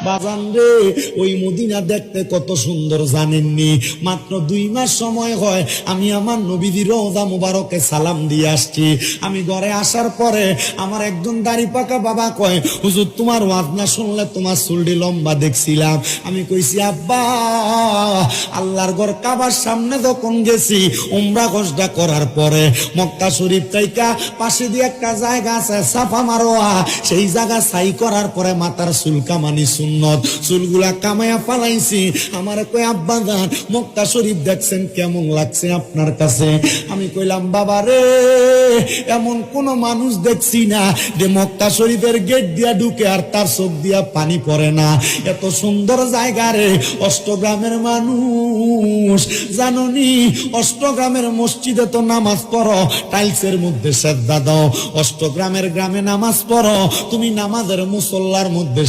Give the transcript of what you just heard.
বাজান রে, ওই মদিনা দেখতে কত সুন্দর জানেননি? মাত্র 2 মাস সময় হয় আমি আমার নবীজির রওজা মুবারকে সালাম দিয়ে আসছি। আমি ঘরে আসার পরে আমার একজন দাড়ি পাকা বাবা কয়, হুজুর তোমার ওয়াজ না শুনলে তোমার চুলটি লম্বা দেখছিলাম। আমি কইছি আব্বা, আল্লাহর ঘর কাবার সামনে যখন গেছি উমরা গজদা করার পরে মক্কা শরীফ থেকে পাশে দিয়ে একটা জায়গা আছে সাফা মারোয়া, সেই জায়গা ছাই করার পরে মাথার চুল কামানি সুন্নত, চুলগুলা কামাইয়া পালাইছি। আমার কই আব্বা জান মক্কা শরীফ দেখছেন কেমন লাগছে আপনার কাছে? আমি কইলাম বাবা রে, এমন কোন মানুষ দেখছি না যে মক্কা শরীফের গেট দিয়া ঢুকে আর তার চোখ দিয়া পানি পড়ে না। এত সুন্দর জায়গা রে। অষ্টগ্রামের মানুষ জাননি, অষ্টগ্রামের মসজিদে তো নামাজ পড়ো, টাইলসের মধ্যে সেজদা দাও। অষ্টগ্রামের গ্রামে নামাজ পড়ো, তুমি নামাজের মুসল্লার মধ্যে